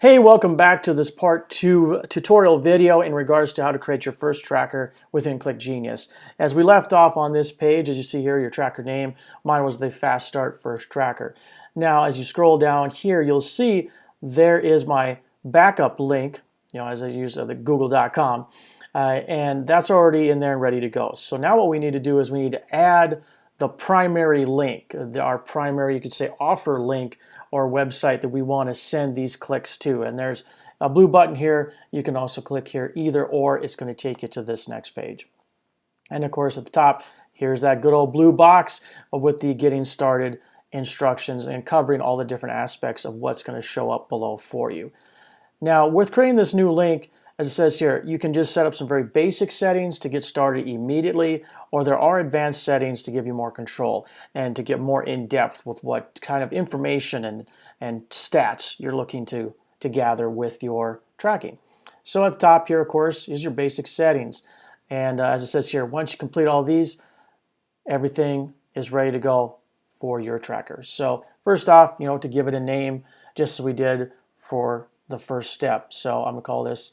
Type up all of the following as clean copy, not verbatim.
Hey, welcome back to this part 2 tutorial video in regards to how to create your first tracker within ClickGenius. As we left off on this page, as you see here, your tracker name, mine was the Fast Start First Tracker. Now, as you scroll down here, you'll see there is my backup link, as I use the google.com, and that's already in there and ready to go. So now what we need to do is we need to add the primary link, our primary, you could say, offer link or website that we want to send these clicks to. And there's a blue button here. You can also click here either or. It's going to take you to this next page. And of course at the top, here's that good old blue box with the getting started instructions and covering all the different aspects of what's going to show up below for you. Now with creating this new link, as it says here, you can just set up some very basic settings to get started immediately, or there are advanced settings to give you more control and to get more in depth with what kind of information and stats you're looking to gather with your tracking. So at the top here, of course, is your basic settings. And as it says here, once you complete all these, everything is ready to go for your tracker. So first off, to give it a name, just as we did for the first step. So I'm going to call this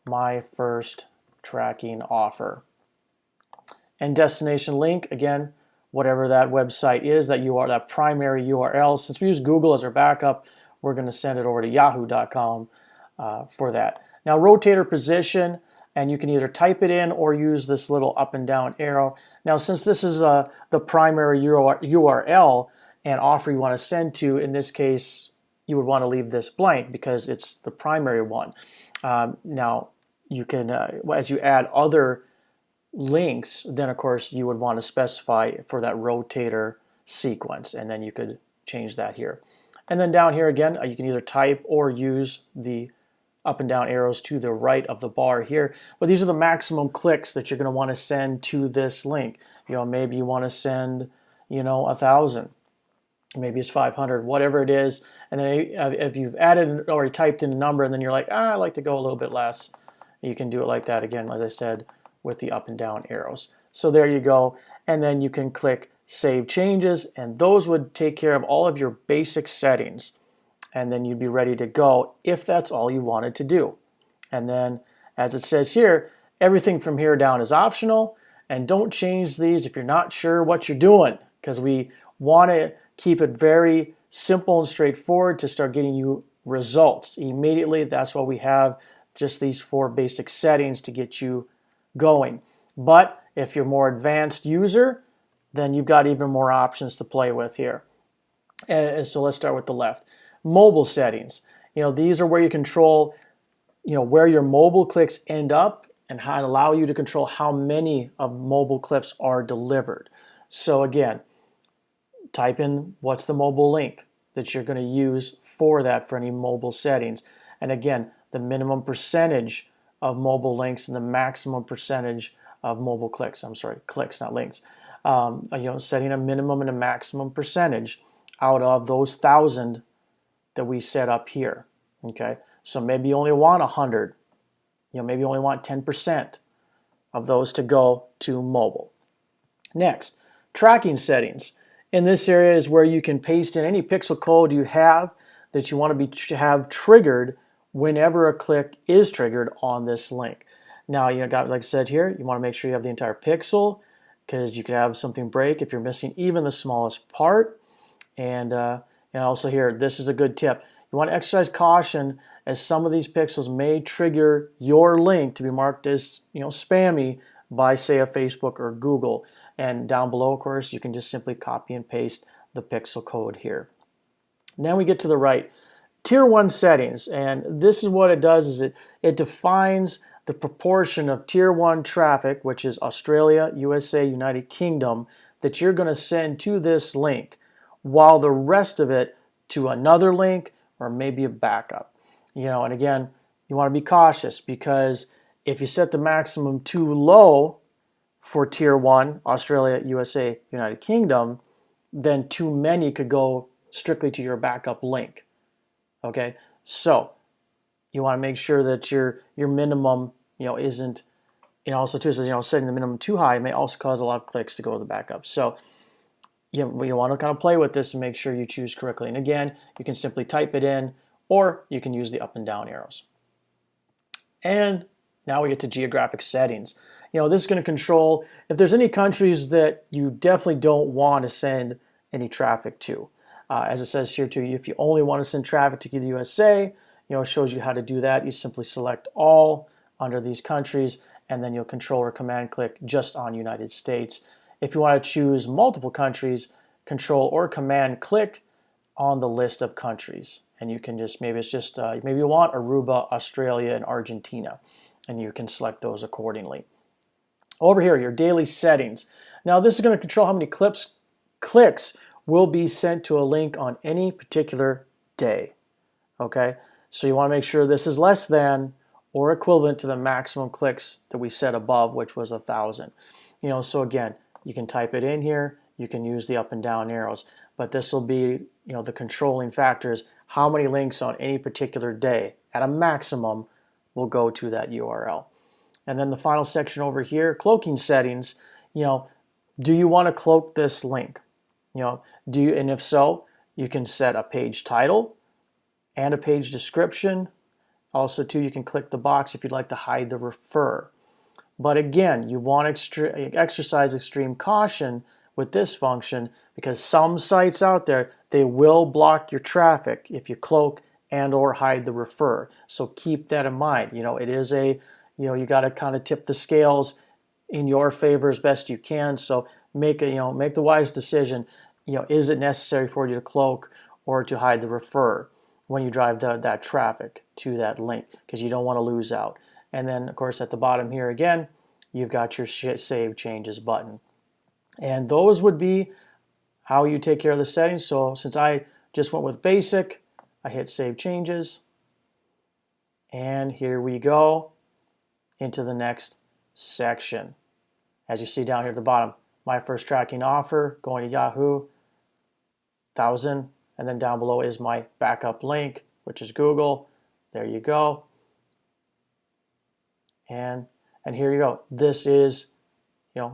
My First Tracking Offer. And destination link, again, whatever that website is, that primary URL. Since we use Google as our backup, we're going to send it over to yahoo.com for that. Now rotator position, and you can either type it in or use this little up and down arrow. Now since this is the primary URL and offer you want to send to, in this case, you would want to leave this blank because it's the primary one. Now you can, as you add other links, then of course you would want to specify for that rotator sequence, and then you could change that here. And then down here again, you can either type or use the up and down arrows to the right of the bar here. But these are the maximum clicks that you're going to want to send to this link. Maybe you want to send, 1,000. Maybe it's 500, whatever it is. And then if you've added or typed in a number and then you're like, I'd like to go a little bit less, you can do it like that again, as I said, with the up and down arrows. So there you go. And then you can click Save Changes, and those would take care of all of your basic settings. And then you'd be ready to go if that's all you wanted to do. And then, as it says here, everything from here down is optional, and don't change these if you're not sure what you're doing, because we want to keep it very simple and straightforward to start getting you results immediately. That's why we have just these 4 basic settings to get you going. But if you're a more advanced user, then you've got even more options to play with here. And so let's start with the left. Mobile settings. These are where you control, where your mobile clicks end up and how to allow you to control how many of mobile clips are delivered. So again, type in what's the mobile link that you're going to use for that for any mobile settings. And again, the minimum percentage of mobile links and the maximum percentage of mobile clicks. I'm sorry, clicks, not links. Setting a minimum and a maximum percentage out of those 1,000 that we set up here. Okay, so maybe you only want 100. Maybe you only want 10% of those to go to mobile. Next, tracking settings. In this area is where you can paste in any pixel code you have that you want to have triggered whenever a click is triggered on this link. Now, like I said here, you want to make sure you have the entire pixel, because you could have something break if you're missing even the smallest part. And also here, this is a good tip. You want to exercise caution, as some of these pixels may trigger your link to be marked as spammy by, say, a Facebook or Google. And down below, of course, you can just simply copy and paste the pixel code here. Now we get to the right. Tier 1 settings, and this is what it does, is it defines the proportion of Tier 1 traffic, which is Australia, USA, United Kingdom, that you're going to send to this link, while the rest of it to another link or maybe a backup. And again, you want to be cautious, because if you set the maximum too low for Tier 1, Australia, USA, United Kingdom, then too many could go strictly to your backup link. Okay, so you want to make sure that your minimum, isn't, also too, setting the minimum too high may also cause a lot of clicks to go to the backup. So you want to kind of play with this and make sure you choose correctly. And again, you can simply type it in or you can use the up and down arrows. And now we get to geographic settings. This is going to control if there's any countries that you definitely don't want to send any traffic to. As it says here too, if you only want to send traffic to the USA, it shows you how to do that. You simply select all under these countries, and then you'll control or command click just on United States. If you want to choose multiple countries, control or command click on the list of countries. And you can just, maybe you want Aruba, Australia, and Argentina, and you can select those accordingly. Over here, your daily settings. Now this is going to control how many clicks will be sent to a link on any particular day. Okay, so you want to make sure this is less than or equivalent to the maximum clicks that we set above, which was 1,000. So again, you can type it in here, you can use the up and down arrows, but this will be, the controlling factors, how many links on any particular day at a maximum will go to that URL. And then the final section over here, cloaking settings, do you want to cloak this link? And if so, you can set a page title and a page description. Also too, you can click the box if you'd like to hide the refer. But again, you want to exercise extreme caution with this function, because some sites out there, they will block your traffic if you cloak and or hide the refer. So keep that in mind. It is you got to kind of tip the scales in your favor as best you can. So make the wise decision. Is it necessary for you to cloak or to hide the refer when you drive that traffic to that link, because you don't want to lose out. And then of course at the bottom here again, you've got your save changes button. And those would be how you take care of the settings. So since I just went with basic, I hit save changes. And here we go into the next section. As you see down here at the bottom, my first tracking offer going to Yahoo, 1,000. And then down below is my backup link, which is Google. There you go. And here you go. This is,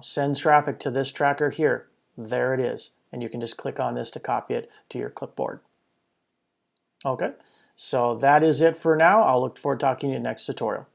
sends traffic to this tracker here. There it is. And you can just click on this to copy it to your clipboard. Okay, so that is it for now. I'll look forward to talking to you in the next tutorial.